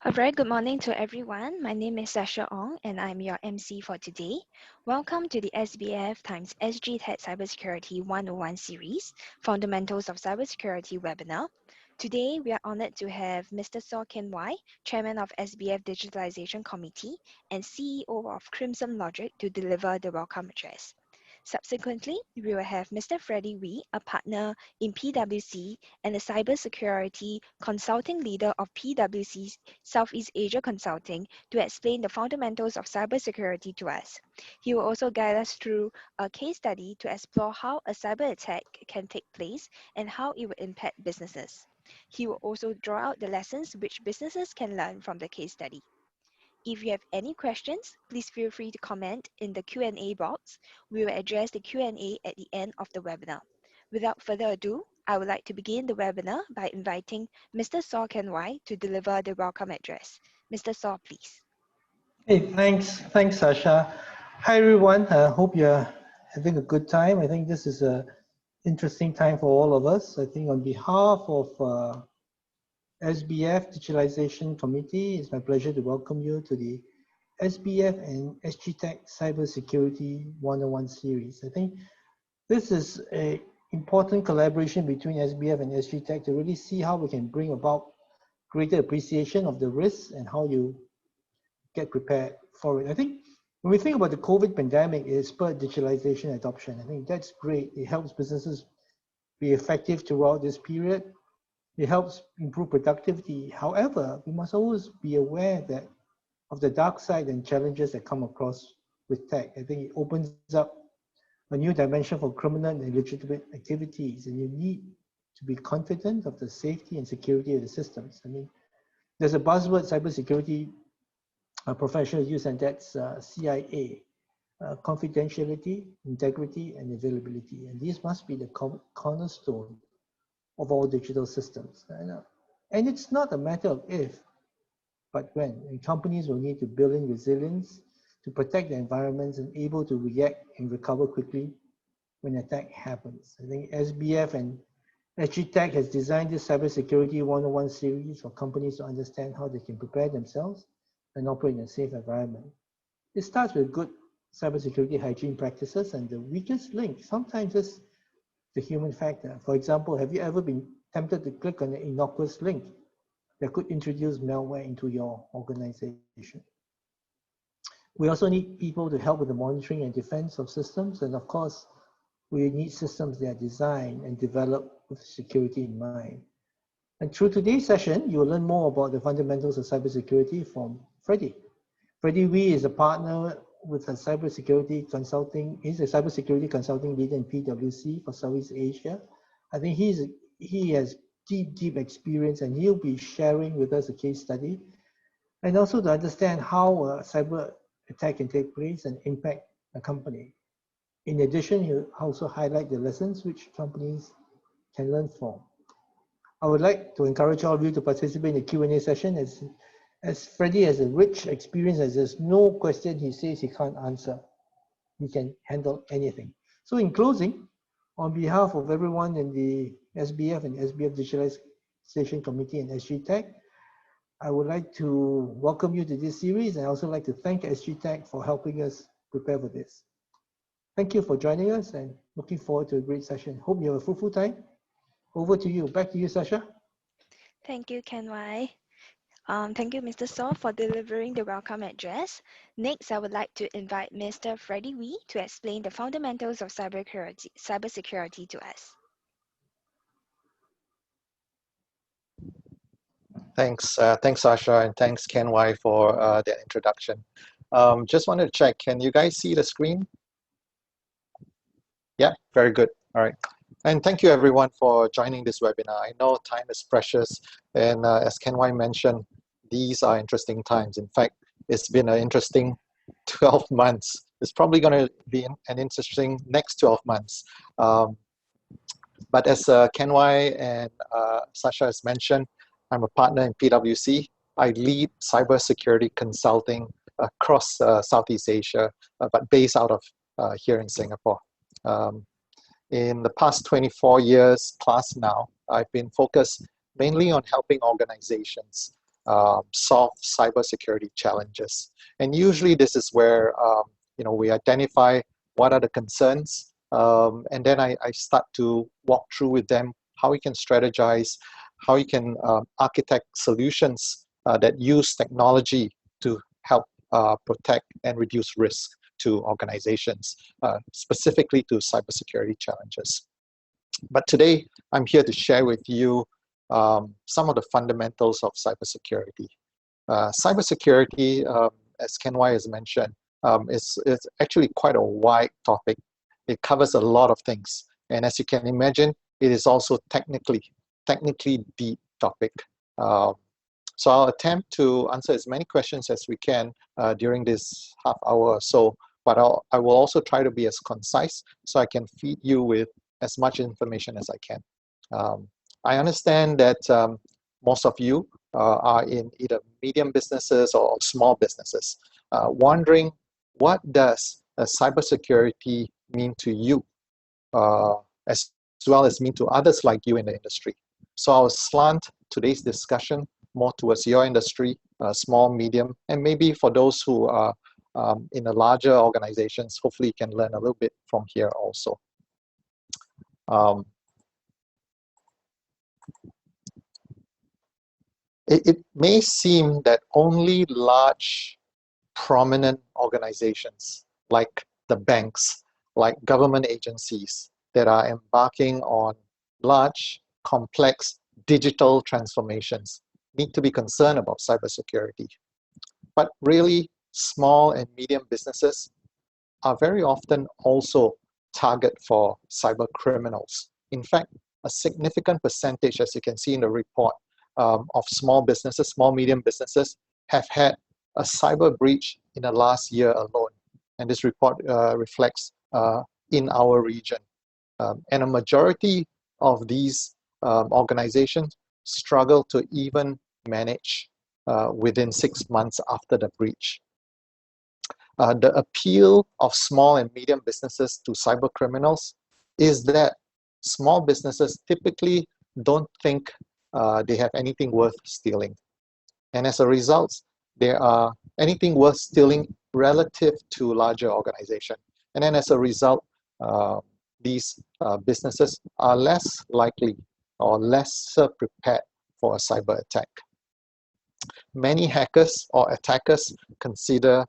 A very good morning to everyone. My name is Sasha Ong and I'm your MC for today. Welcome to the SBF times SGTech Cybersecurity 101 series, Fundamentals of Cybersecurity webinar. Today, we are honored to have Mr. Saw Ken Wai, Chairman of SBF Digitalisation Committee and CEO of Crimson Logic to deliver the welcome address. Subsequently, we will have Mr. Freddy Wee, a partner in PwC and the Cybersecurity Consulting Leader of PwC's Southeast Asia Consulting, to explain the fundamentals of cybersecurity to us. He will also guide us through a case study to explore how a cyber attack can take place and how it will impact businesses. He will also draw out the lessons which businesses can learn from the case study. If you have any questions, please feel free to comment in the Q&A box. We will address the Q&A at the end of the webinar. Without further ado, I would like to begin the webinar by inviting Mr. Saw Ken Wai to deliver the welcome address. Mr. Saw, please. Hey, thanks, Sasha. Hi, everyone. Hope you're having a good time. I think this is an interesting time for all of us. I think on behalf of SBF Digitalization Committee, it's my pleasure to welcome you to the SBF and SGTech Cybersecurity 101 series. I think this is an important collaboration between SBF and SGTech to really see how we can bring about greater appreciation of the risks and how you get prepared for it. I think when we think about the COVID pandemic, it spurred digitalization adoption. I think that's great. It helps businesses be effective throughout this period. It helps improve productivity. However, we must always be aware that of the dark side and challenges that come across with tech. I think it opens up a new dimension for criminal and illegitimate activities, and you need to be confident of the safety and security of the systems. I mean, there's a buzzword cybersecurity professionals use, and that's CIA, confidentiality, integrity, and availability. And these must be the cornerstone of all digital systems. And it's not a matter of if, but when. And companies will need to build in resilience to protect their environments and able to react and recover quickly when an attack happens. I think SBF and SGTech has designed this Cybersecurity 101 series for companies to understand how they can prepare themselves and operate in a safe environment. It starts with good cybersecurity hygiene practices, and the weakest link sometimes is the human factor. For example, have you ever been tempted to click on an innocuous link that could introduce malware into your organization? We also need people to help with the monitoring and defense of systems, and of course, we need systems that are designed and developed with security in mind. And through today's session, you will learn more about the fundamentals of cybersecurity from Freddy. Freddy Wee is a partner with a cybersecurity consulting. He's a cybersecurity consulting leader in PwC for Southeast Asia. I think he has deep experience, and he'll be sharing with us a case study, and also to understand how a cyber attack can take place and impact a company. In addition, he'll also highlight the lessons which companies can learn from. I would like to encourage all of you to participate in the Q&A session, as Freddy has a rich experience, as there's no question he says he can't answer. He can handle anything. So in closing, on behalf of everyone in the SBF and SBF Digitalization Committee and SGTech, I would like to welcome you to this series, and I also like to thank SGTech for helping us prepare for this. Thank you for joining us, and looking forward to a great session. Hope you have a fruitful time. Over to you. Back to you, Sasha. Thank you, Ken Wai. Thank you, Mr. Saw, for delivering the welcome address. Next, I would like to invite Mr. Freddy Wee to explain the fundamentals of cybersecurity to us. Thanks, Sasha, and thanks, Ken Wai, for the introduction. Just wanted to check, can you guys see the screen? Yeah, very good. All right. And thank you, everyone, for joining this webinar. I know time is precious, and as Ken Wai mentioned, these are interesting times. In fact, it's been an interesting 12 months. It's probably going to be an interesting next 12 months. But as Ken Wai and Sasha has mentioned, I'm a partner in PwC. I lead cybersecurity consulting across Southeast Asia, but based out of here in Singapore. In the past 24 years plus now, I've been focused mainly on helping organizations solve cybersecurity challenges. And usually this is where we identify what are the concerns, and then I start to walk through with them how we can strategize, how you can architect solutions that use technology to help protect and reduce risk to organizations, specifically to cybersecurity challenges. But today, I'm here to share with you some of the fundamentals of cybersecurity. Cybersecurity, as Ken Wai has mentioned, is actually quite a wide topic. It covers a lot of things. And as you can imagine, it is also technically deep topic. So I'll attempt to answer as many questions as we can during this half hour or so, but I will also try to be as concise so I can feed you with as much information as I can. I understand that most of you are in either medium businesses or small businesses, wondering what does cybersecurity mean to you, as well as mean to others like you in the industry. So I'll slant today's discussion more towards your industry, small, medium, and maybe for those who are in the larger organizations, hopefully you can learn a little bit from here also. It may seem that only large, prominent organizations like the banks, like government agencies that are embarking on large, complex digital transformations need to be concerned about cybersecurity. But really, small and medium businesses are very often also target for cyber criminals. In fact, a significant percentage, as you can see in the report, of small businesses, small, medium businesses have had a cyber breach in the last year alone. And this report reflects in our region. And a majority of these organizations struggle to even manage within 6 months after the breach. The appeal of small and medium businesses to cyber criminals is that small businesses typically don't think they have anything worth stealing. And as a result, there are anything worth stealing relative to larger organizations. And then as a result, these businesses are less likely or lesser prepared for a cyber attack. Many hackers or attackers consider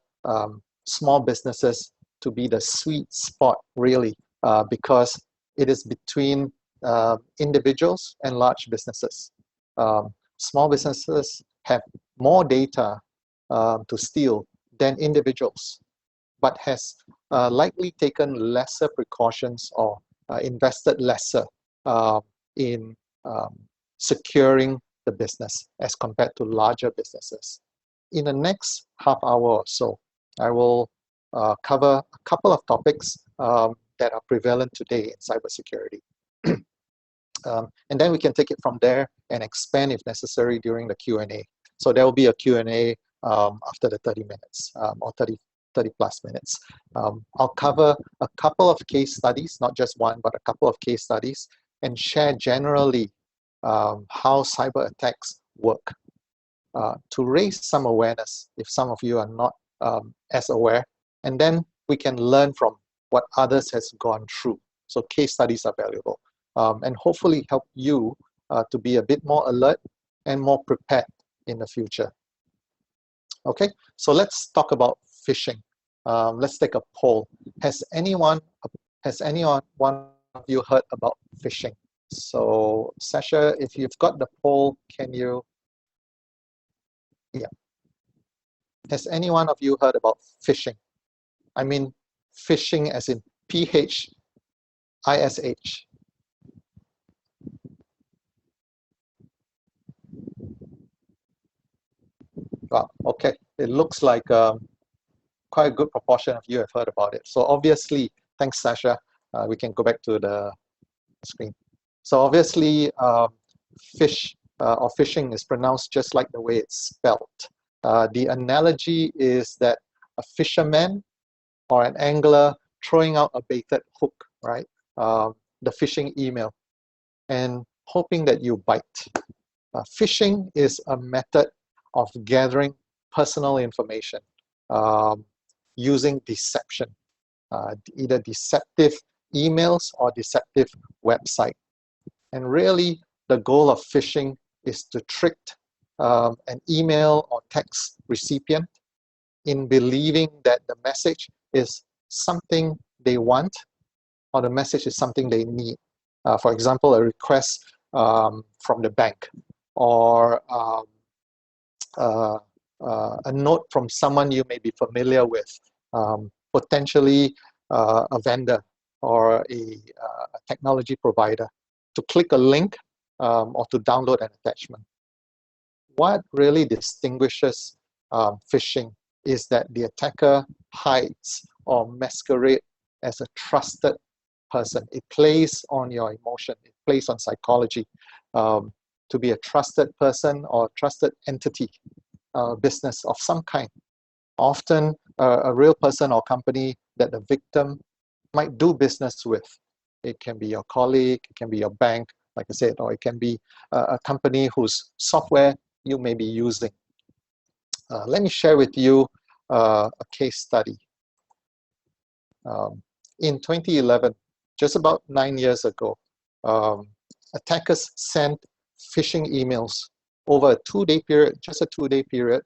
small businesses to be the sweet spot, really, because it is between individuals and large businesses. Small businesses have more data to steal than individuals, but has likely taken lesser precautions or invested lesser in securing the business as compared to larger businesses. In the next half hour or so, I will cover a couple of topics that are prevalent today in cybersecurity. And then we can take it from there and expand if necessary during the Q&A. So there will be a Q&A after the 30 minutes or 30 plus minutes. I'll cover a couple of case studies, not just one, but a couple of case studies, and share generally how cyber attacks work to raise some awareness if some of you are not as aware. And then we can learn from what others has gone through. So case studies are valuable and hopefully help you to be a bit more alert and more prepared in the future. Okay, so let's talk about phishing. Let's take a poll. Has anyone one of you heard about phishing? So Sasha, if you've got the poll, can you? Yeah. Has any one of you heard about phishing? I mean phishing as in PHISH. Well, okay, it looks like quite a good proportion of you have heard about it. So obviously, thanks Sasha, we can go back to the screen. So obviously, fish or phishing is pronounced just like the way it's spelled. The analogy is that a fisherman or an angler throwing out a baited hook, right? The phishing email, and hoping that you bite. Phishing is a method of gathering personal information using deception, either deceptive emails or deceptive website. And really, the goal of phishing is to trick an email or text recipient in believing that the message is something they want or the message is something they need. For example, a request from the bank, or a note from someone you may be familiar with, potentially a vendor or a technology provider, to click a link or to download an attachment. What really distinguishes phishing is that the attacker hides or masquerades as a trusted person. It plays on your emotion, it plays on psychology, to be a trusted person or trusted entity, business of some kind. Often a real person or company that the victim might do business with. It can be your colleague, it can be your bank, like I said, or it can be a company whose software you may be using. Let me share with you a case study. In 2011, just about 9 years ago, attackers sent phishing emails over a 2-day period, just a 2-day period,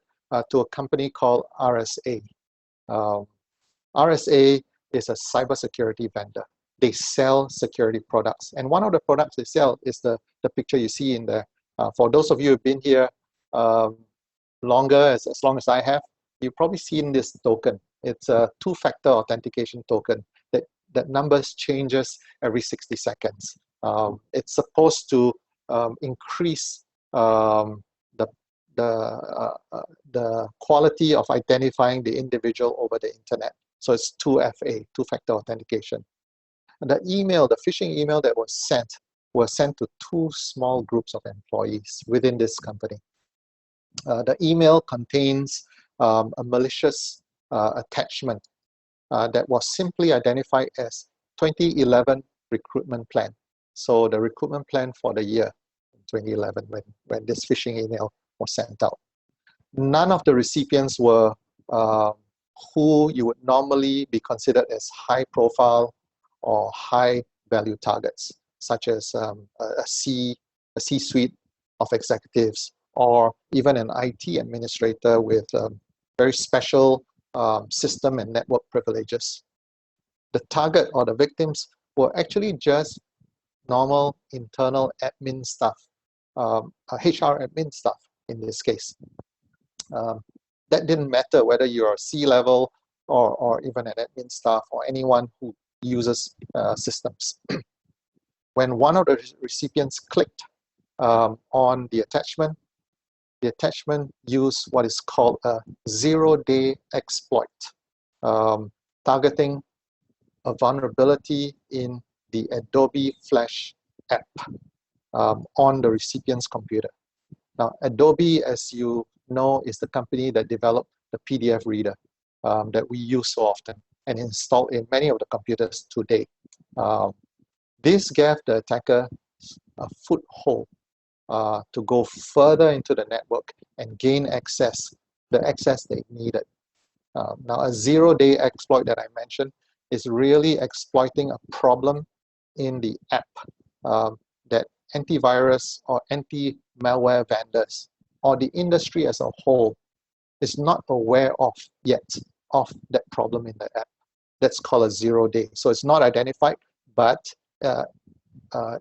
to a company called RSA. RSA is a cybersecurity vendor. They sell security products. And one of the products they sell is the picture you see in there. For those of you who've been here longer, as long as I have, you've probably seen this token. It's a 2-factor authentication token that numbers changes every 60 seconds. It's supposed to increase the quality of identifying the individual over the internet. So it's 2FA, 2-factor authentication. And the email, the phishing email that was sent to 2 small groups of employees within this company. The email contains a malicious attachment that was simply identified as 2011 recruitment plan. So the recruitment plan for the year 2011 when this phishing email was sent out. None of the recipients were who you would normally be considered as high profile or high value targets, such as a C-suite of executives, or even an IT administrator with very special system and network privileges. The target or the victims were actually just normal internal admin staff, HR admin staff in this case. That didn't matter whether you're C-level or even an admin staff or anyone who uses systems. When one of the recipients clicked on the attachment used what is called a 0-day exploit, targeting a vulnerability in the Adobe Flash app on the recipient's computer. Now, Adobe, as you know, is the company that developed the PDF reader that we use so often and installed in many of the computers today. This gave the attacker a foothold to go further into the network and gain access, the access they needed. Now, a 0-day exploit that I mentioned is really exploiting a problem in the app that antivirus or anti-malware vendors or the industry as a whole is not aware of yet, of that problem in the app. That's called a 0-day. So it's not identified but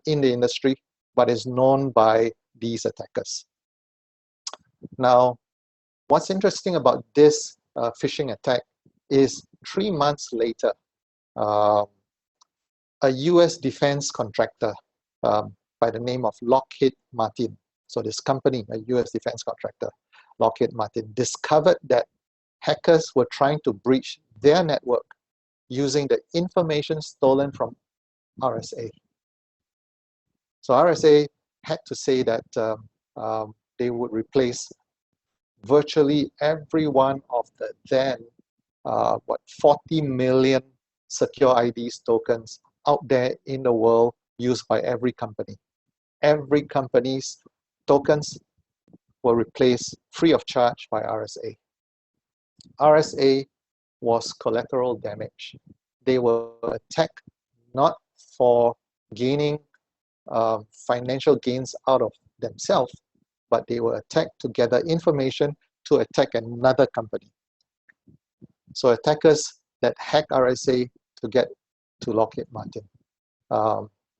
in the industry, but is known by these attackers. Now, what's interesting about this phishing attack is 3 months later, a US defense contractor by the name of Lockheed Martin, so this company, a US defense contractor, Lockheed Martin, discovered that hackers were trying to breach their network using the information stolen from RSA. So RSA had to say that they would replace virtually every one of the then 40 million secure IDs tokens out there in the world used by every company. Every company's tokens were replaced free of charge by RSA. RSA was collateral damage. They were attacked not for gaining financial gains out of themselves, but they were attacked to gather information to attack another company. So attackers that hack RSA to get to Lockheed Martin.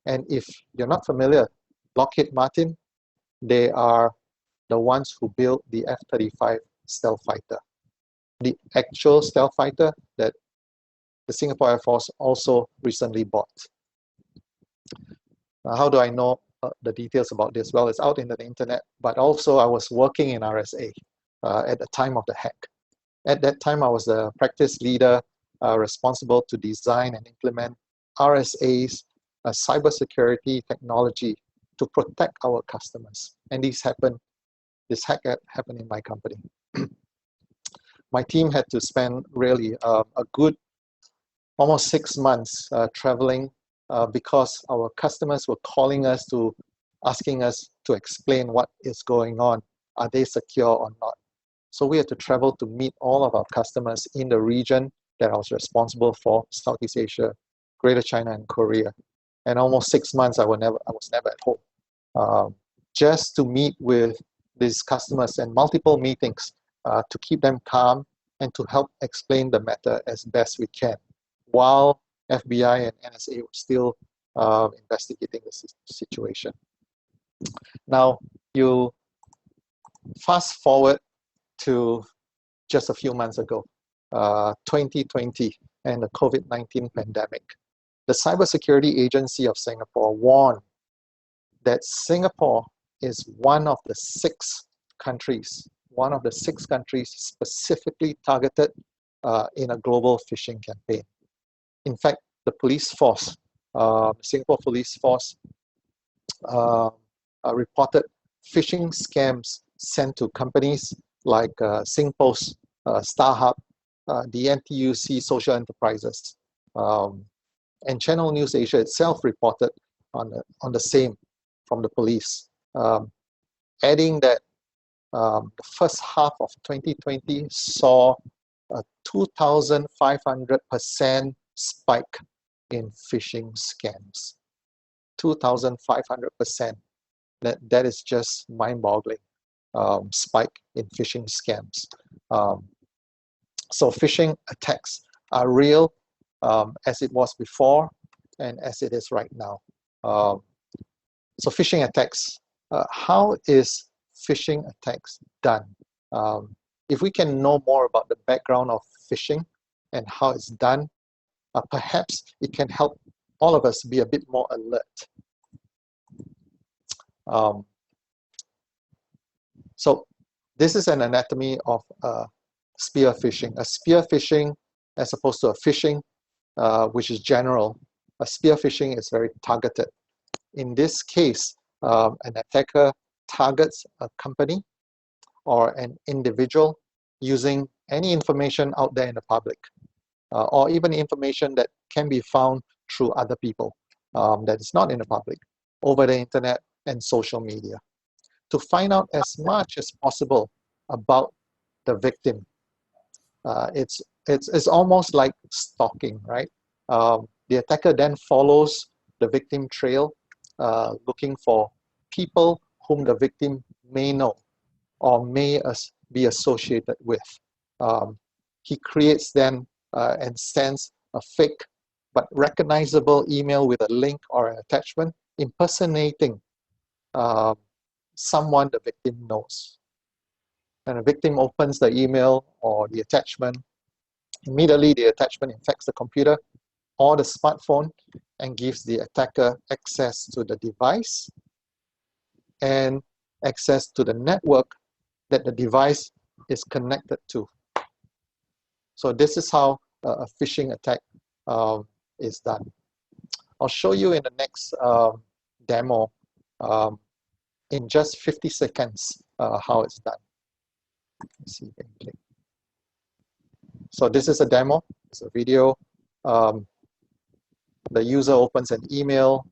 And if you're not familiar, Lockheed Martin, they are the ones who built the F-35 stealth fighter, the actual stealth fighter that the Singapore Air Force also recently bought. How do I know the details about this? Well, it's out in the internet, but also I was working in RSA at the time of the hack. At that time, I was the practice leader responsible to design and implement RSA's cybersecurity technology to protect our customers. And this hack happened in my company. My team had to spend really a good almost 6 months traveling because our customers were calling us asking us to explain what is going on. Are they secure or not? So we had to travel to meet all of our customers in the region that I was responsible for, Southeast Asia, Greater China, and Korea. And almost 6 months I was never at home. Just to meet with these customers and multiple meetings to keep them calm and to help explain the matter as best we can, while FBI and NSA were still investigating the situation. Now, you fast forward to just a few months ago, 2020, and the COVID-19 pandemic. The Cybersecurity Agency of Singapore warned that Singapore is one of the six countries specifically targeted in a global phishing campaign. In fact, the police force, Singapore police force, reported phishing scams sent to companies like SingPost, StarHub, the NTUC Social Enterprises, and Channel News Asia itself reported on the same from the police, adding that the first half of 2020 saw a 2,500% spike in phishing scams. 2,500%. That is just mind-boggling. Spike in phishing scams. So phishing attacks are real as it was before and as it is right now. So phishing attacks, how is phishing attacks done? If we can know more about the background of phishing and how it's done, perhaps it can help all of us be a bit more alert. So this is an anatomy of spear phishing. A spear phishing, as opposed to a phishing, which is general. A spear phishing is very targeted. In this case, an attacker targets a company or an individual using any information out there in the public, or even information that can be found through other people that is not in the public, over the internet and social media, to find out as much as possible about the victim. It's almost like stalking, right? The attacker then follows the victim trail, looking for people whom the victim may know or may be associated with. He creates then and sends a fake but recognizable email with a link or an attachment impersonating someone the victim knows. And the victim opens the email or the attachment. Immediately, the attachment infects the computer or the smartphone and gives the attacker access to the device and access to the network that the device is connected to. So this is how a phishing attack is done. I'll show you in the next demo in just 50 seconds how it's done. Let's see if I can click. So this is a demo, it's a video. The user opens an email.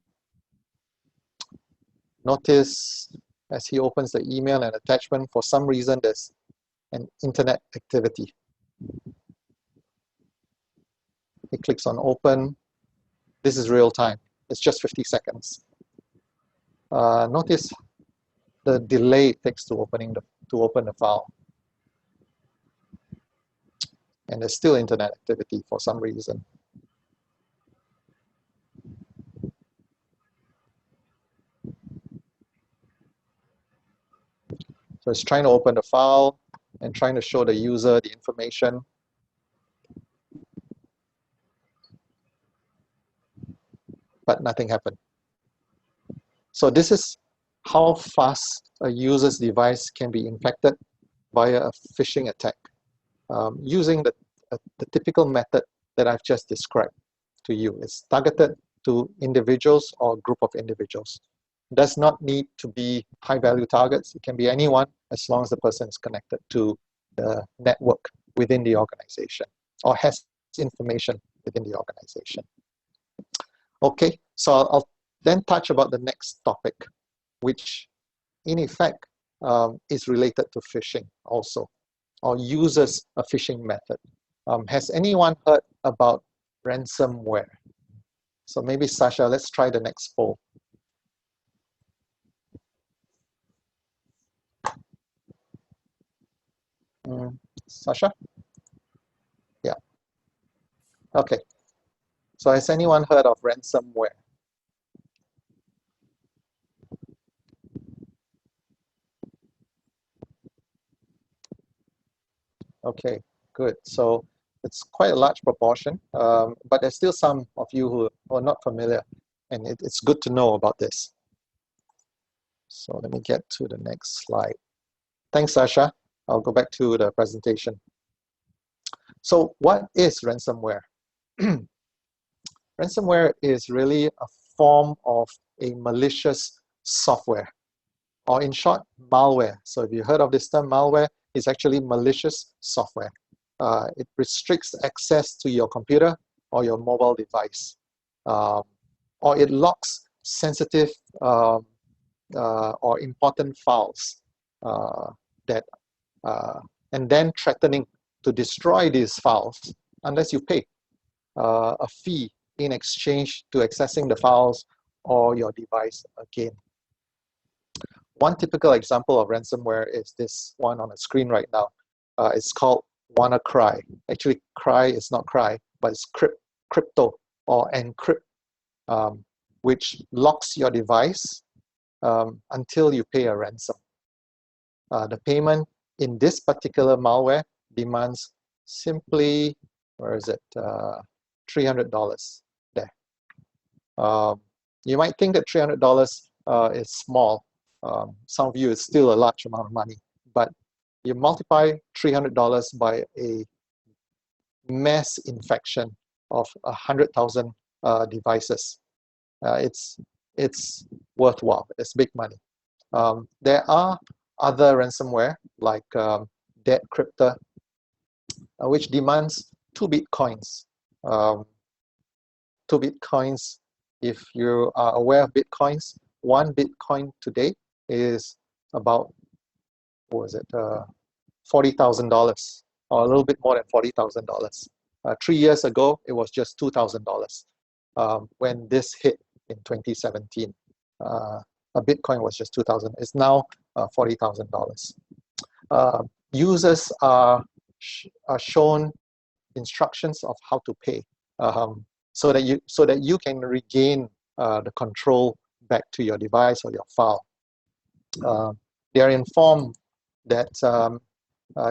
Notice as he opens the email and attachment, for some reason there's an internet activity. He clicks on open. This is real time. It's just 50 seconds. Notice the delay it takes to open the file. And there's still internet activity for some reason. So it's trying to open the file and trying to show the user the information. But nothing happened. So this is how fast a user's device can be infected via a phishing attack, using the typical method that I've just described to you. It's targeted to individuals or a group of individuals. It does not need to be high-value targets. It can be anyone as long as the person is connected to the network within the organization or has information within the organization. Okay, so I'll then touch about the next topic, which in effect is related to phishing also, or uses a phishing method. Has anyone heard about ransomware? So maybe Sasha, let's try the next poll. Sasha? Yeah. Okay. So has anyone heard of ransomware? Okay, good. So it's quite a large proportion, but there's still some of you who are not familiar, and it's good to know about this. So let me get to the next slide. Thanks, Sasha. I'll go back to the presentation. So what is ransomware? Ransomware is really a form of a malicious software, or in short, malware. So if you heard of this term, malware is actually malicious software. It restricts access to your computer or your mobile device, or it locks sensitive or important files and then threatening to destroy these files unless you pay a fee in exchange to accessing the files or your device again. One typical example of ransomware is this one on the screen right now. It's called WannaCry. Actually, cry is not cry, but it's crypto or encrypt, which locks your device until you pay a ransom. The payment in this particular malware demands simply, where is it? $300 there. You might think that $300 is small. Some of you, it's still a large amount of money, but you multiply $300 by a mass infection of 100,000 devices. It's worthwhile. It's big money. There are other ransomware like Dead Cryptor, which demands 2 Bitcoins. 2 Bitcoins, if you are aware of Bitcoins, 1 Bitcoin today is about, what was it, $40,000, or a little bit more than $40,000. 3 years ago, it was just $2,000 when this hit in 2017. A Bitcoin was just $2,000. It's now $40,000. Users are shown instructions of how to pay, so that you can regain the control back to your device or your file. They are informed that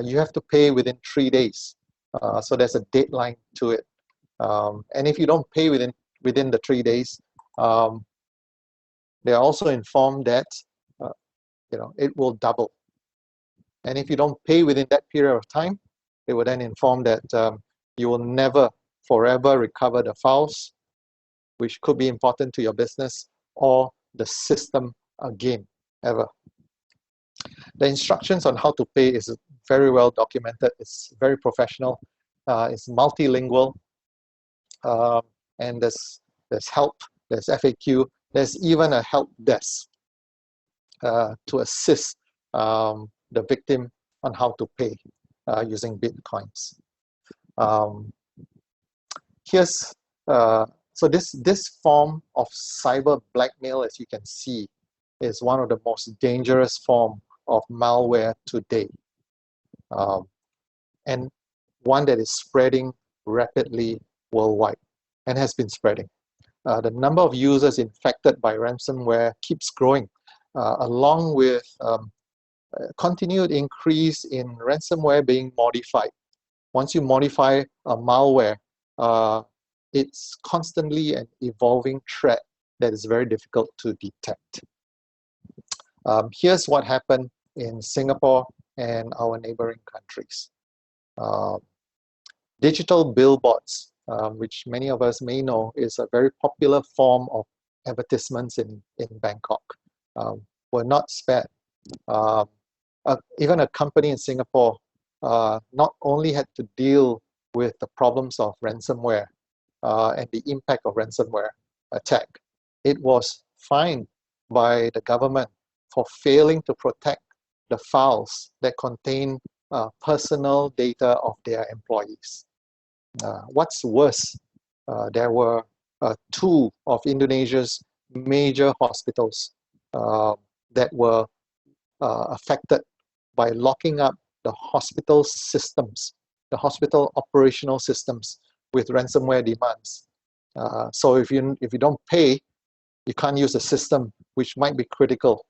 you have to pay within 3 days. So there's a deadline to it. And if you don't pay within the 3 days, they are also informed that it will double. And if you don't pay within that period of time, they will then inform that you will never forever recover the files, which could be important to your business, or the system again, ever. The instructions on how to pay is very well documented. It's very professional. It's multilingual, and there's help, there's FAQ, there's even a help desk. to assist the victim on how to pay using Bitcoins. Here's so this form of cyber blackmail, as you can see, is one of the most dangerous form of malware today, and one that is spreading rapidly worldwide and has been spreading. The number of users infected by ransomware keeps growing, along with continued increase in ransomware being modified. Once you modify a malware, it's constantly an evolving threat that is very difficult to detect. Here's what happened in Singapore and our neighboring countries. Digital billboards, which many of us may know, is a very popular form of advertisements in Bangkok, were not spared. Even a company in Singapore not only had to deal with the problems of ransomware and the impact of ransomware attack, it was fined by the government for failing to protect the files that contain personal data of their employees. What's worse, there were two of Indonesia's major hospitals that were affected by locking up the hospital systems, the hospital operational systems, with ransomware demands. So if you don't pay, you can't use the system, which might be critical.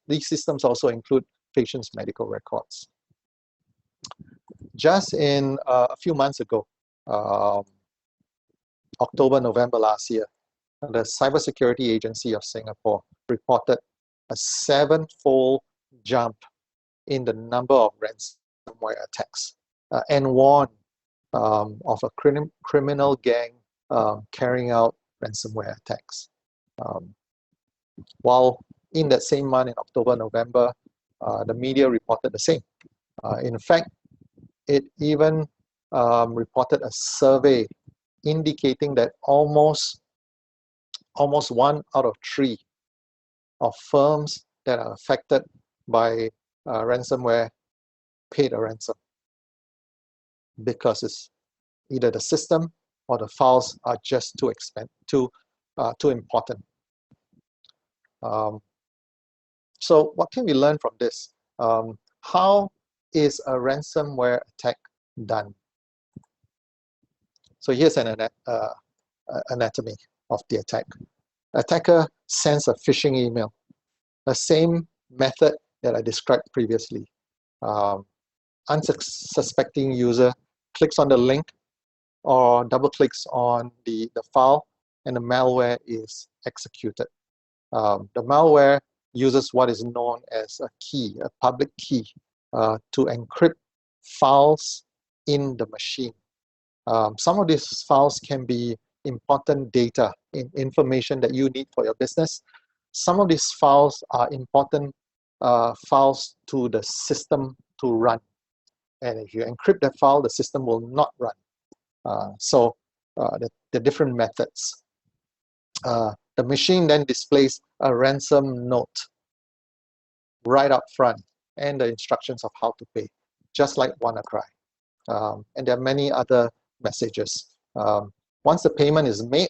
These systems also include patients' medical records. Just in a few months ago, October, November last year, the Cybersecurity Agency of Singapore reported a 7-fold jump in the number of ransomware attacks and warned of a criminal gang carrying out ransomware attacks. While in that same month, in October, November, the media reported the same. In fact, it even reported a survey indicating that almost 1 out of 3 of firms that are affected by ransomware paid a ransom, because it's either the system or the files are just too important. So what can we learn from this? How is a ransomware attack done? So here's an anatomy of the attack. Attacker sends a phishing email, the same method that I described previously. Unsuspecting user clicks on the link or double clicks on the file, and the malware is executed. The malware uses what is known as a key, a public key, to encrypt files in the machine. Some of these files can be important data, information that you need for your business. Some of these files are important files to the system to run. And if you encrypt that file, the system will not run. So the different methods. The machine then displays a ransom note right up front and the instructions of how to pay, just like WannaCry. And there are many other messages. Once the payment is made,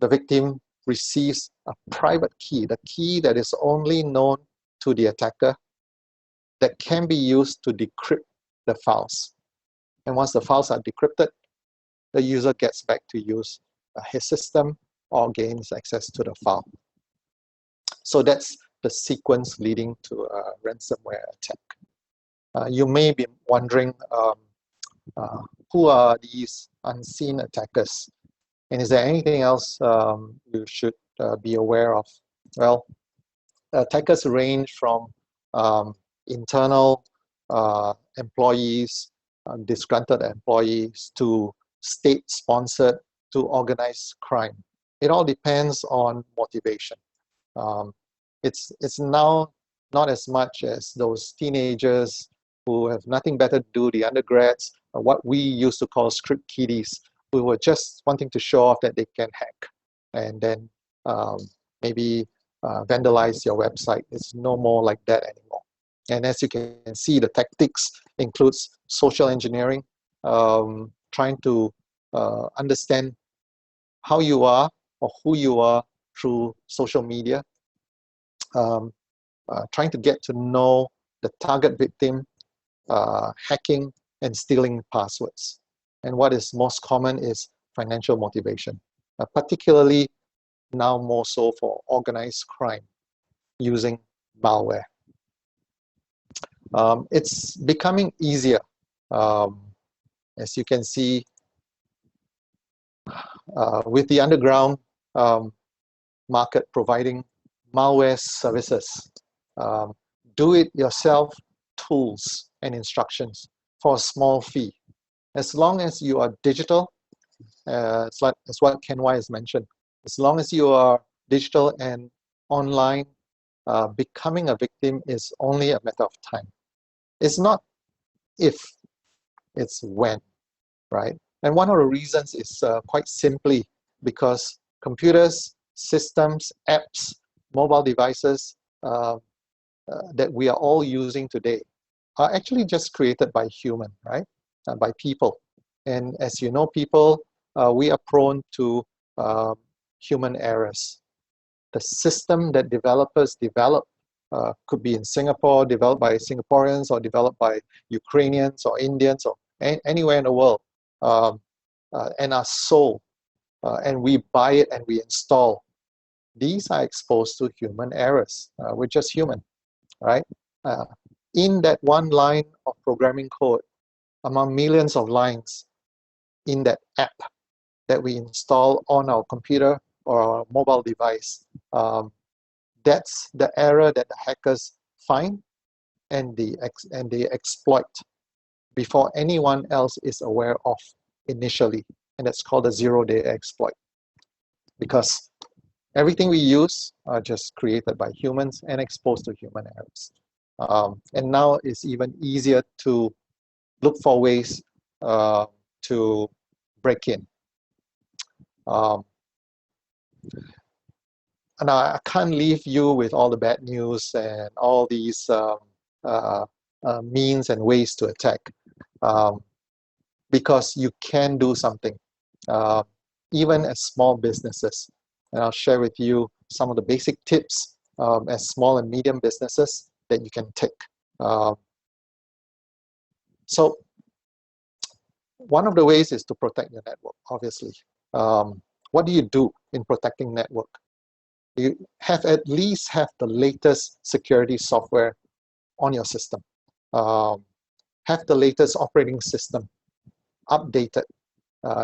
the victim receives a private key, the key that is only known to the attacker, that can be used to decrypt the files. And once the files are decrypted, the user gets back to use his system or gains access to the file. So that's the sequence leading to a ransomware attack. You may be wondering, who are these unseen attackers? And is there anything else you should be aware of? Well, attackers range from internal employees, disgruntled employees, to state-sponsored, to organized crime. It all depends on motivation. It's now not as much as those teenagers who have nothing better to do, the undergrads, what we used to call script kiddies, who were just wanting to show off that they can hack, and then maybe vandalize your website. It's no more like that anymore. And as you can see, the tactics includes social engineering, trying to understand how you are or who you are through social media, trying to get to know the target victim, hacking and stealing passwords. And what is most common is financial motivation, particularly now more so for organized crime using malware. It's becoming easier. As you can see, with the underground market providing malware services, do-it-yourself tools and instructions for a small fee. As long as you are digital, it's what Ken Wai has mentioned, as long as you are digital and online, becoming a victim is only a matter of time. It's not if, it's when, right? And one of the reasons is quite simply because computers, systems, apps, mobile devices that we are all using today are actually just created by human, right? By people. And as you know, people, we are prone to human errors. The system that developers develop could be in Singapore, developed by Singaporeans, or developed by Ukrainians or Indians or anywhere in the world, and are sold, and we buy it and we install. These are exposed to human errors. We're just human, right? In that one line of programming code, among millions of lines in that app that we install on our computer or our mobile device, that's the error that the hackers find and they exploit before anyone else is aware of initially. And that's called a zero-day exploit. Because everything we use are just created by humans and exposed to human errors. And now it's even easier to look for ways to break in. And I can't leave you with all the bad news and all these means and ways to attack, because you can do something, even as small businesses. And I'll share with you some of the basic tips as small and medium businesses that you can take. So one of the ways is to protect your network, obviously. What do you do in protecting network? You have at least have the latest security software on your system. Have the latest operating system updated.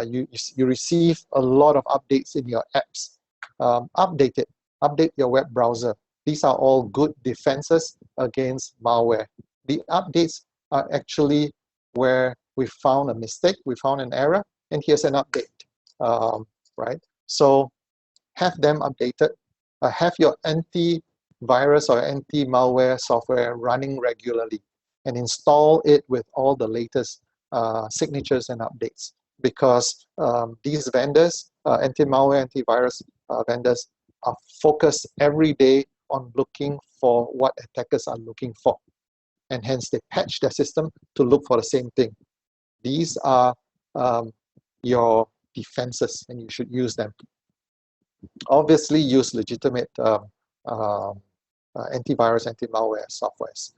You receive a lot of updates in your apps. Update it. Update your web browser. These are all good defenses against malware. The updates are actually where we found a mistake, we found an error, and here's an update, right? So have them updated. Have your antivirus or anti-malware software running regularly and install it with all the latest signatures and updates, because these vendors, anti-malware, antivirus vendors, are focused every day on looking for what attackers are looking for, and hence they patch their system to look for the same thing. These are your defenses, and you should use them. Obviously, use legitimate antivirus, anti-malware softwares.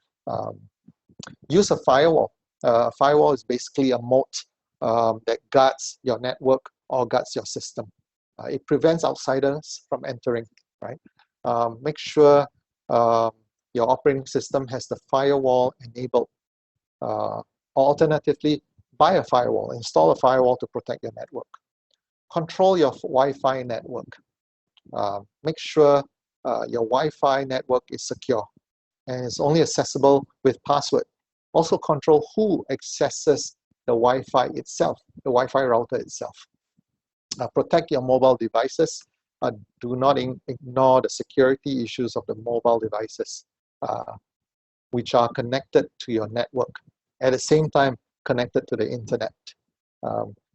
Use a firewall. A firewall is basically a moat that guards your network or guards your system. It prevents outsiders from entering, right? Make sure your operating system has the firewall enabled. Or alternatively, buy a firewall, install a firewall to protect your network. Control your Wi-Fi network. Make sure your Wi-Fi network is secure and it's only accessible with password. Also control who accesses the Wi-Fi itself, the Wi-Fi router itself. Protect your mobile devices. Do not ignore the security issues of the mobile devices, which are connected to your network. At the same time, connected to the internet.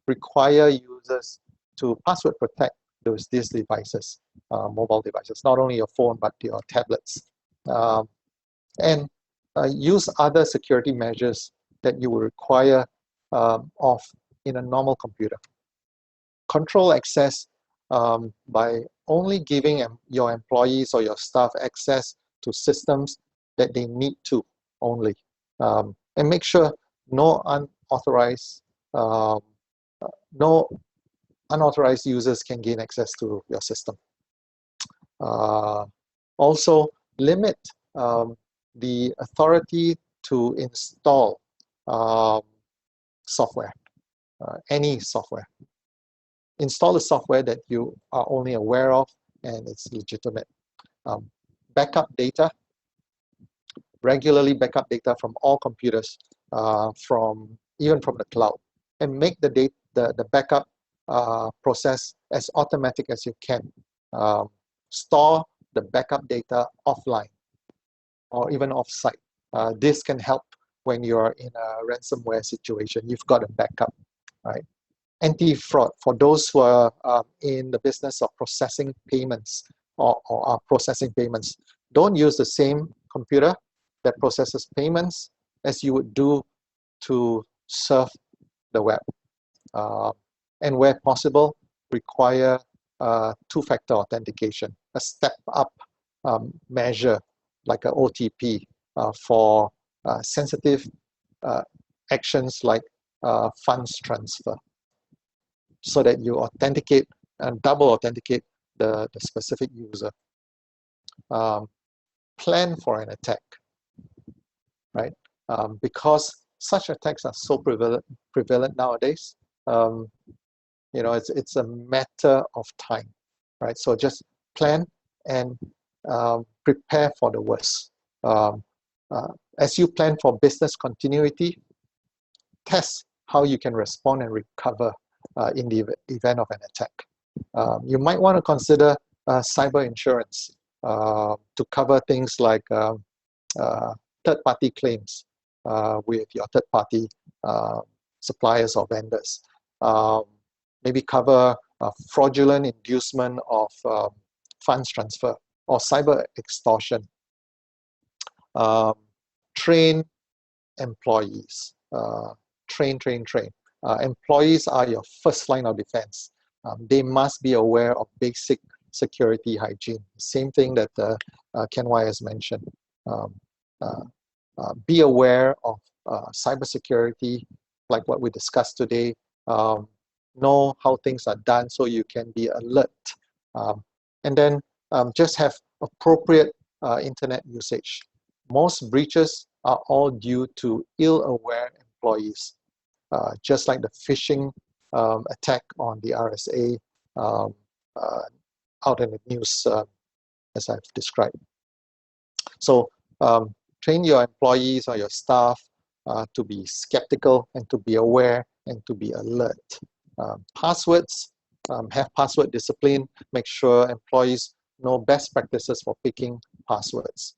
Require users to password protect these devices, mobile devices, not only your phone, but your tablets. And use other security measures that you will require of in a normal computer. Control access by only giving your employees or your staff access to systems that they need to only. And make sure no unauthorized users can gain access to your system. Also, limit the authority to install software, any software. Install the software that you are only aware of and it's legitimate. Backup data, regularly backup data from all computers, even from the cloud, and make the backup process as automatic as you can. Store the backup data offline or even off-site. This can help when you're in a ransomware situation. You've got a backup, right? Anti-fraud, for those who are in the business of processing payments or are processing payments, don't use the same computer that processes payments as you would do to surf the web. And where possible, require two-factor authentication, a step-up measure like an OTP for sensitive actions like funds transfer, so that you authenticate and double authenticate the specific user. Plan for an attack, right? Because such attacks are so prevalent nowadays. You know, it's a matter of time, right? So just plan and prepare for the worst. As you plan for business continuity, test how you can respond and recover in the event of an attack. You might want to consider cyber insurance to cover things like third-party claims with your third-party suppliers or vendors. Maybe cover fraudulent inducement of funds transfer or cyber extortion. Train employees. Train. Employees are your first line of defense. They must be aware of basic security hygiene. Same thing that Ken Wai has mentioned. Be aware of cybersecurity, like what we discussed today. Know how things are done so you can be alert. And then just have appropriate internet usage. Most breaches are all due to ill-aware employees, just like the phishing attack on the RSA out in the news, as I've described. So train your employees or your staff to be skeptical and to be aware and to be alert. Passwords, have password discipline. Make sure employees know best practices for picking passwords.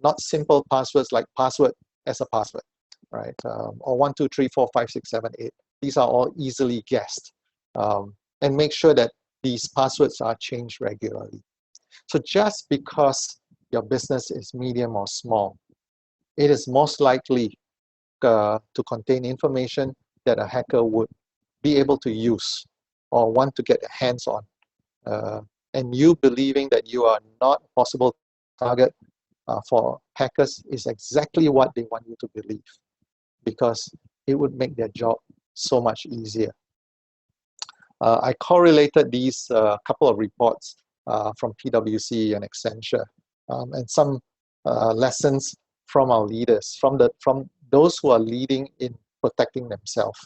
Not simple passwords like password as a password, right? Or 1, 2, 3, 4, 5, 6, 7, 8. These are all easily guessed. And make sure that these passwords are changed regularly. So just because your business is medium or small, it is most likely to contain information that a hacker would be able to use or want to get their hands on. And you believing that you are not a possible target for hackers is exactly what they want you to believe, because it would make their job so much easier. I correlated these couple of reports from PwC and Accenture, and some lessons from our leaders, from those who are leading in protecting themselves.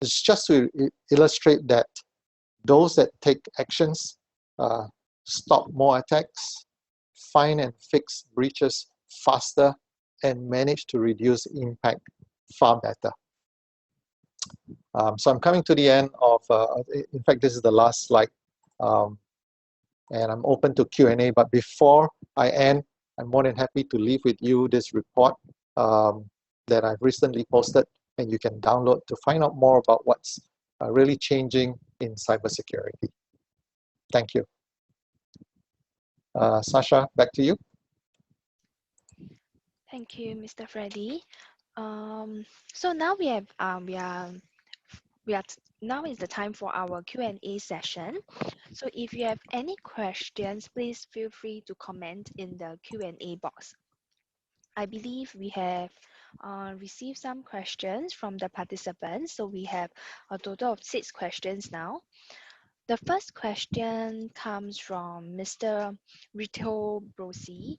It's just to illustrate that those that take actions stop more attacks, find and fix breaches faster, and manage to reduce impact far better. So I'm coming to the end of, in fact, this is the last slide, and I'm open to Q&A, but before I end, I'm more than happy to leave with you this report that I've recently posted, and you can download to find out more about what's really changing in cybersecurity. Thank you. Sasha, back to you. Thank you, Mr. Freddy. So now now is the time for our Q&A session. So if you have any questions, please feel free to comment in the Q&A box. I believe we have received some questions from the participants. So we have a total of 6 questions now. The first question comes from Mr. Rito Brosi.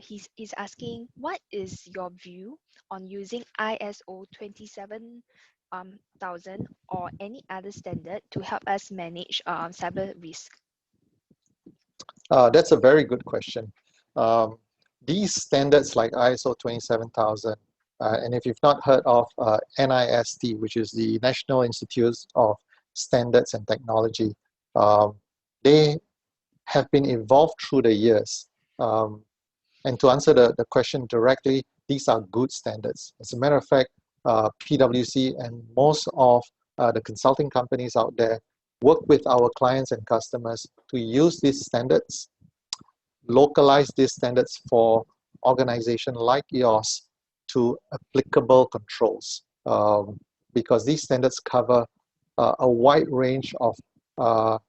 He's asking, what is your view on using ISO 27000 or any other standard to help us manage cyber risk? That's a very good question. These standards like ISO 27000, and if you've not heard of NIST, which is the National Institute of Standards and Technology, they have been evolved through the years. And to answer the question directly, these are good standards. As a matter of fact, PwC and most of the consulting companies out there work with our clients and customers to use these standards, localize these standards for organizations like yours to applicable controls, because these standards cover a wide range of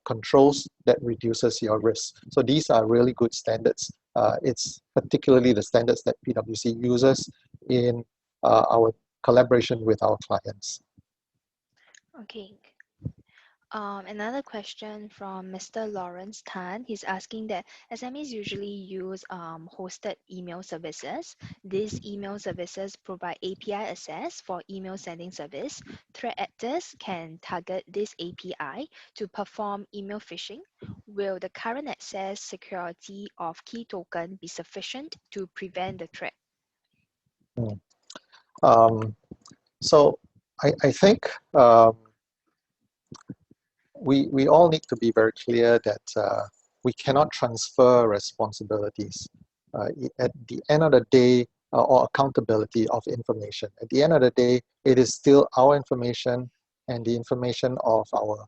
controls that reduces your risk. So these are really good standards. It's particularly the standards that PwC uses in our collaboration with our clients. Okay. Another question from Mr. Lawrence Tan. He's asking that SMEs usually use hosted email services. These email services provide API access for email sending service. Threat actors can target this API to perform email phishing. Will the current access security of key token be sufficient to prevent the threat? So I think we all need to be very clear that we cannot transfer responsibilities at the end of the day, or accountability of information. At the end of the day, it is still our information and the information of our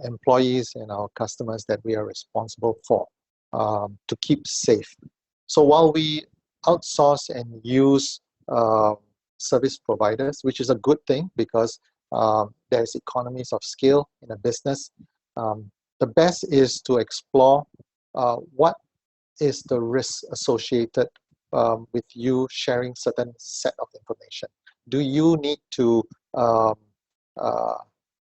employees and our customers that we are responsible for to keep safe. So while we outsource and use service providers, which is a good thing because there's economies of scale in a business, the best is to explore what is the risk associated with you sharing certain set of information. Do you need to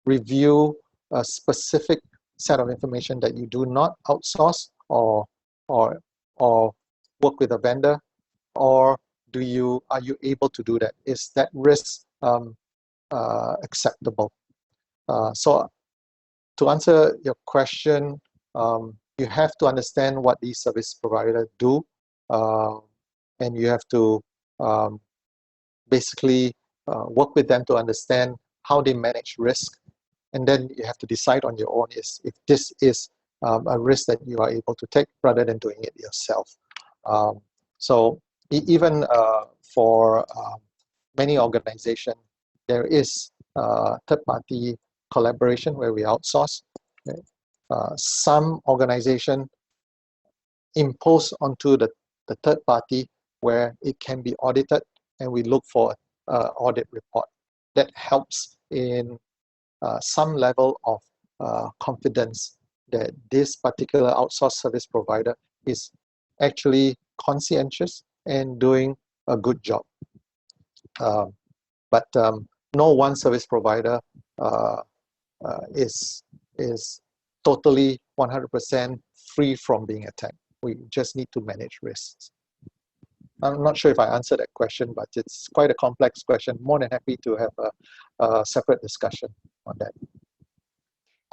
review a specific set of information that you do not outsource or work with a vendor, or are you able to do that? Is that risk acceptable? So to answer your question, you have to understand what these service providers do, and you have to basically work with them to understand how they manage risk, and then you have to decide on your own if this is a risk that you are able to take rather than doing it yourself. So even for many organizations, there is third-party collaboration where we outsource. Okay? Some organizations impose onto the third party where it can be audited, and we look for an audit report. That helps in some level of confidence that this particular outsourced service provider is actually conscientious and doing a good job. But no one service provider is totally 100% free from being attacked. We just need to manage risks. I'm not sure if I answered that question, but it's quite a complex question. More than happy to have a separate discussion on that.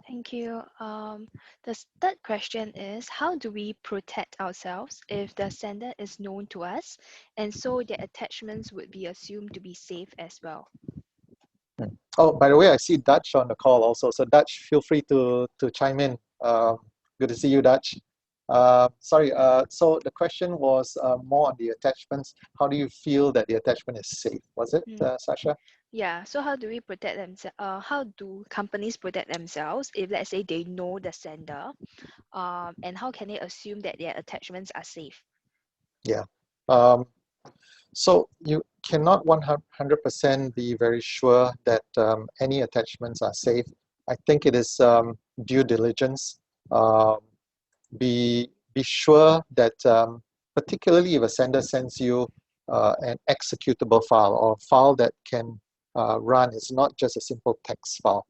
Thank you. The third question is, how do we protect ourselves if the sender is known to us, and so their attachments would be assumed to be safe as well? Oh, by the way, I see Dutch on the call also. So Dutch, feel free to chime in. Good to see you, Dutch. Sorry, so the question was more on the attachments. How do you feel that the attachment is safe? Was it, Sasha? Yeah, so how do we protect themselves? How do companies protect themselves if, let's say, they know the sender? And how can they assume that their attachments are safe? Yeah. So you cannot 100% be very sure that any attachments are safe. I think it is due diligence. Be sure that particularly if a sender sends you an executable file or a file that can run, it's not just a simple text file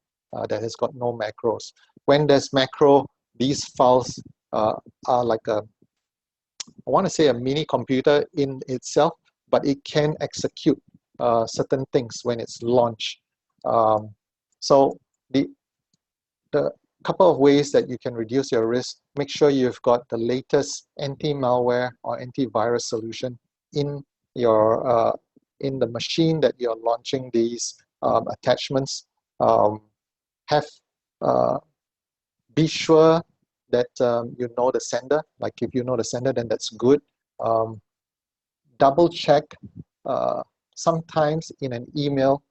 that has got no macros. When there's macro, these files are like a, I want to say, a mini computer in itself, but it can execute certain things when it's launched. So the couple of ways that you can reduce your risk: make sure you've got the latest anti-malware or antivirus solution in your in the machine that you're launching these attachments. Have be sure that you know the sender. Like, if you know the sender, then that's good. Double check. Sometimes in an email,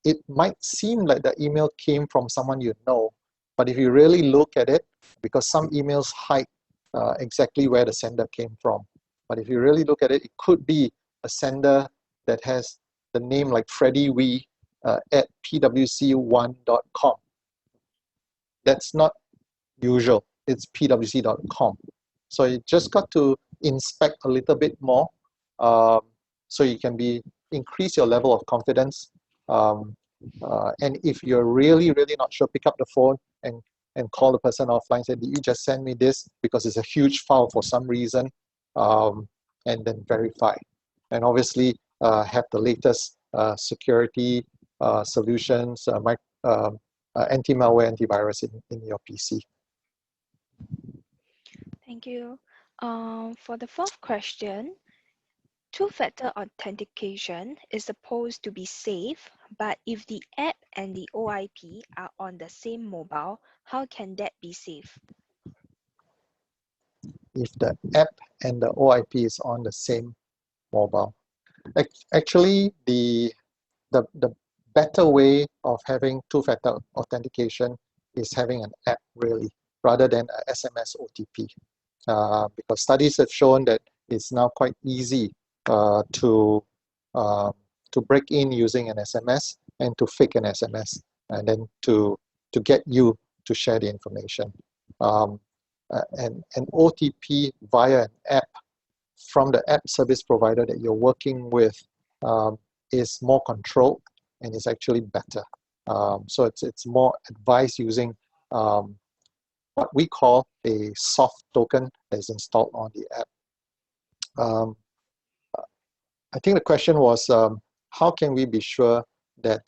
it might seem like the email came from someone you know, but if you really look at it, because some emails hide exactly where the sender came from, but if you really look at it, it could be a sender that has the name like Freddy Wee at pwc1.com. That's not usual. It's pwc.com. So you just got to inspect a little bit more, so you can increase your level of confidence. And if you're really not sure, pick up the phone and call the person offline. Say, did you just send me this? Because it's a huge file for some reason, and then verify. And obviously have the latest security solutions, anti-malware, antivirus in your PC. Thank you. For the fourth question, two-factor authentication is supposed to be safe, but if the app and the OIP are on the same mobile, how can that be safe? If the app and the OIP is on the same mobile. Actually, the better way of having two-factor authentication is having an app, really, rather than a SMS OTP. Because studies have shown that it's now quite easy to break in using an SMS and to fake an SMS, and then to get you to share the information. And an OTP via an app from the app service provider that you're working with is more controlled and is actually better. So it's more advised using what we call a soft token that is installed on the app. I think the question was, how can we be sure that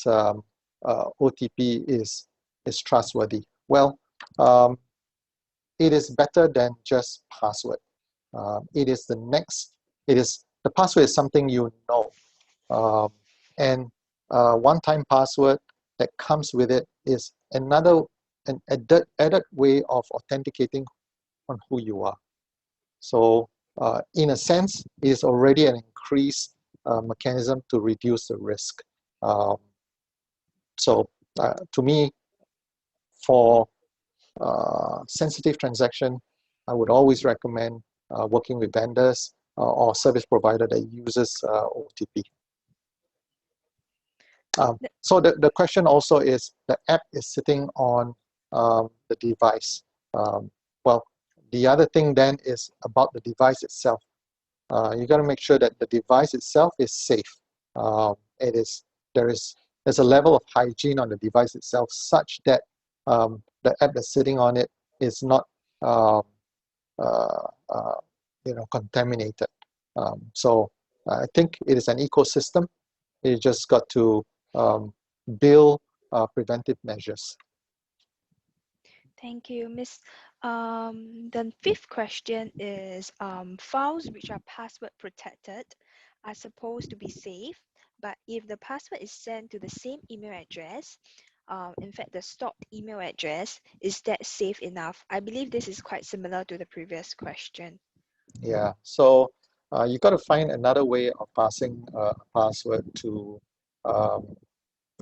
OTP is trustworthy? Well, it is better than just password. The password is something you know, and one-time password that comes with it is an added way of authenticating on who you are. So in a sense, it is already an increased mechanism to reduce the risk. So to me, for sensitive transaction, I would always recommend working with vendors or service provider that uses OTP. So the question also is, the app is sitting on the device. Well, the other thing then is about the device itself. You got to make sure that the device itself is safe. There's a level of hygiene on the device itself such that the app that's sitting on it is not contaminated. So I think it is an ecosystem. You just got to build preventive measures. Thank you, Miss. The fifth question is, files which are password protected are supposed to be safe, but if the password is sent to the same email address, in fact, the stored email address, is that safe enough? I believe this is quite similar to the previous question. Yeah, so you got to find another way of passing a password to um,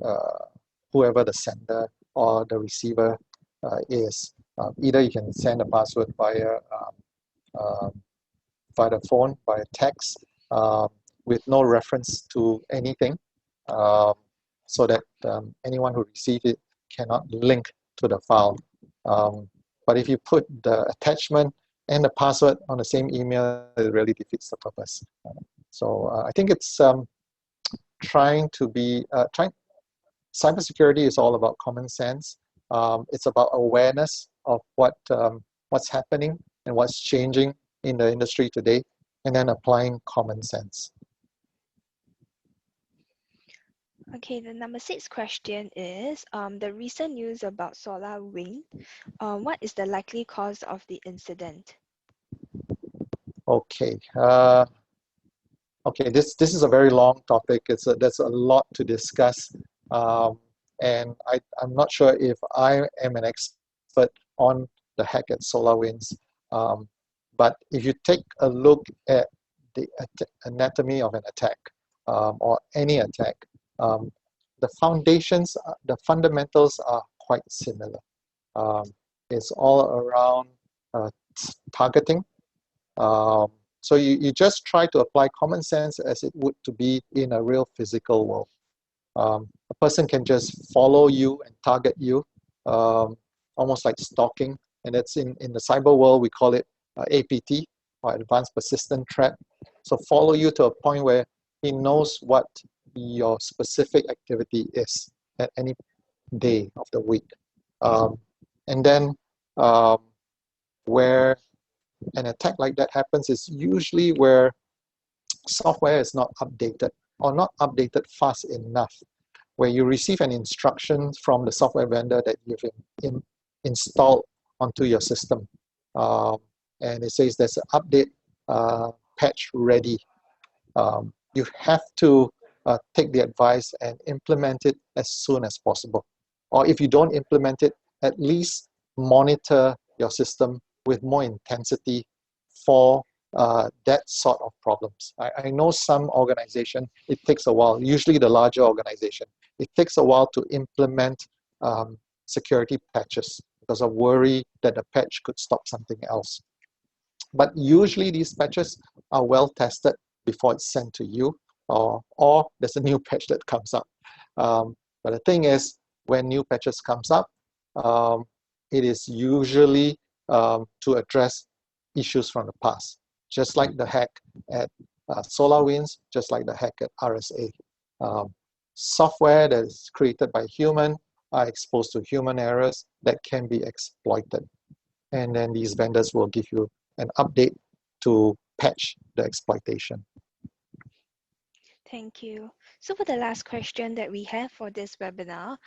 uh, whoever the sender or the receiver is. Either you can send a password uh, via the phone, via text, with no reference to anything, um, so that anyone who receives it cannot link to the file. But if you put the attachment and the password on the same email, it really defeats the purpose. So I think it's trying to be cybersecurity is all about common sense. It's about awareness of what's happening and what's changing in the industry today, and then applying common sense. Okay, the number 6 question is the recent news about SolarWinds. What is the likely cause of the incident? Okay. Okay, this is a very long topic. There's a lot to discuss, and I'm not sure if I am an expert on the hack at SolarWinds. But if you take a look at the anatomy of an attack, or any attack, the foundations, the fundamentals are quite similar. It's all around targeting. So you just try to apply common sense as it would to be in a real physical world. A person can just follow you and target you, almost like stalking. And that's in the cyber world, we call it APT, or Advanced Persistent Threat. So follow you to a point where he knows what your specific activity is at any day of the week. And then where an attack like that happens is usually where software is not updated, or not updated fast enough, where you receive an instruction from the software vendor that you've installed onto your system, and it says there's an update patch ready. You have to take the advice and implement it as soon as possible. Or if you don't implement it, at least monitor your system with more intensity for that sort of problems. I know some organization, it takes a while, usually the larger organization, it takes a while to implement security patches because of worry that the patch could stop something else. But usually these patches are well tested before it's sent to you, or there's a new patch that comes up. But the thing is, when new patches comes up, it is usually to address issues from the past, just like the hack at SolarWinds, just like the hack at RSA. Software that is created by human are exposed to human errors that can be exploited. And then these vendors will give you an update to patch the exploitation. Thank you. So for the last question that we have for this webinar,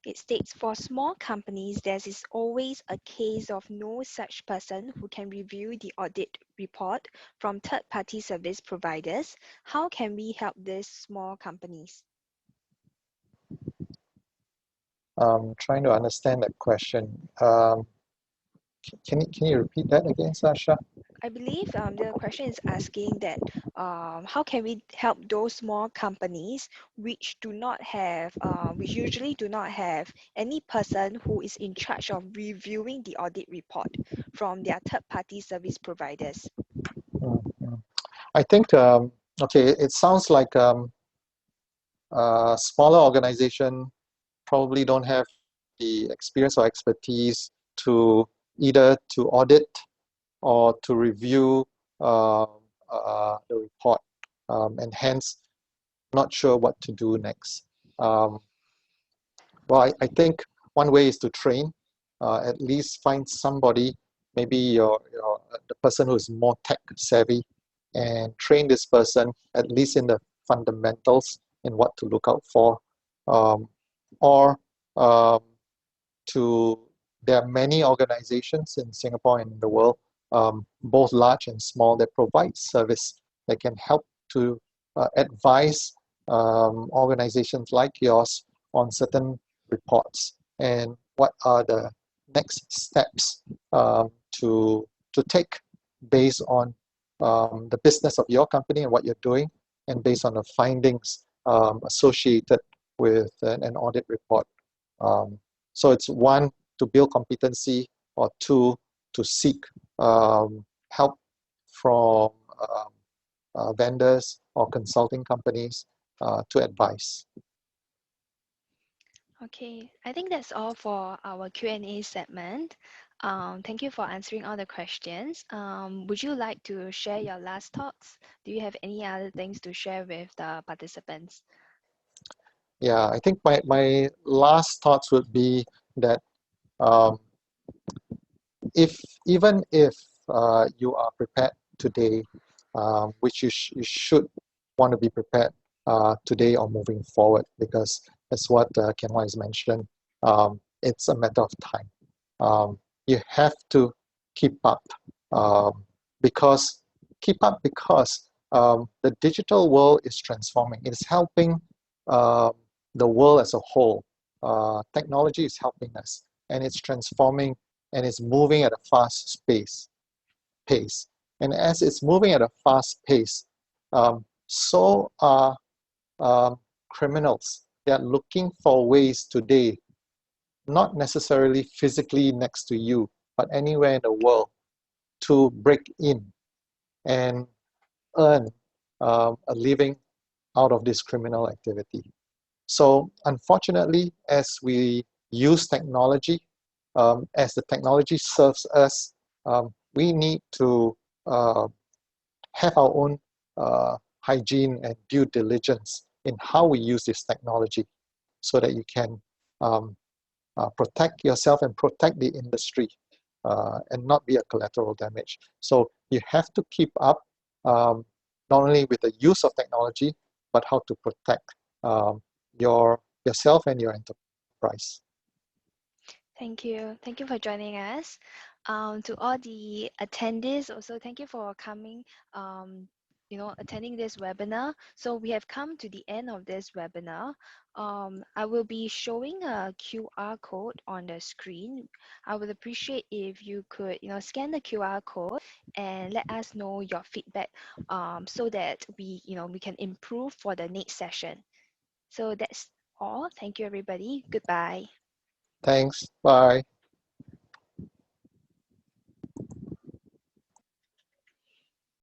it states, for small companies, there is always a case of no such person who can review the audit report from third-party service providers. How can we help these small companies? Trying to understand that question. Can you repeat that again, Sasha? I believe the question is asking that how can we help those small companies which do not have, which usually do not have any person who is in charge of reviewing the audit report from their third-party service providers? I think, okay, it sounds like smaller organization probably don't have the experience or expertise to either to audit or to review the report, and hence not sure what to do next. Well, I think one way is to train, at least find somebody, maybe the person who is more tech savvy, and train this person at least in the fundamentals in what to look out for, or there are many organizations in Singapore and in the world, both large and small, that provide service that can help to advise organizations like yours on certain reports and what are the next steps to take based on the business of your company and what you're doing, and based on the findings associated with an audit report. So it's one, to build competency, or two, to seek help from vendors or consulting companies to advise. Okay, I think that's all for our Q&A segment. Thank you for answering all the questions. Would you like to share your last thoughts? Do you have any other things to share with the participants? Yeah, I think my last thoughts would be that um, even if you are prepared today, which you should want to be prepared today or moving forward, because that's what Ken Wise mentioned. It's a matter of time. You have to keep up because the digital world is transforming. It is helping the world as a whole. Technology is helping us, and it's transforming, and it's moving at a fast pace. And as it's moving at a fast pace, so are criminals. They are looking for ways today, not necessarily physically next to you, but anywhere in the world, to break in and earn a living out of this criminal activity. So unfortunately, as we use technology, as the technology serves us, we need to have our own hygiene and due diligence in how we use this technology, so that you can protect yourself and protect the industry and not be a collateral damage. So you have to keep up not only with the use of technology, but how to protect yourself and your enterprise. Thank you. Thank you for joining us. To all the attendees, also thank you for coming, attending this webinar. So we have come to the end of this webinar. I will be showing a QR code on the screen. I would appreciate if you could, scan the QR code and let us know your feedback, so that we can improve for the next session. So that's all. Thank you, everybody. Goodbye. Thanks. Bye.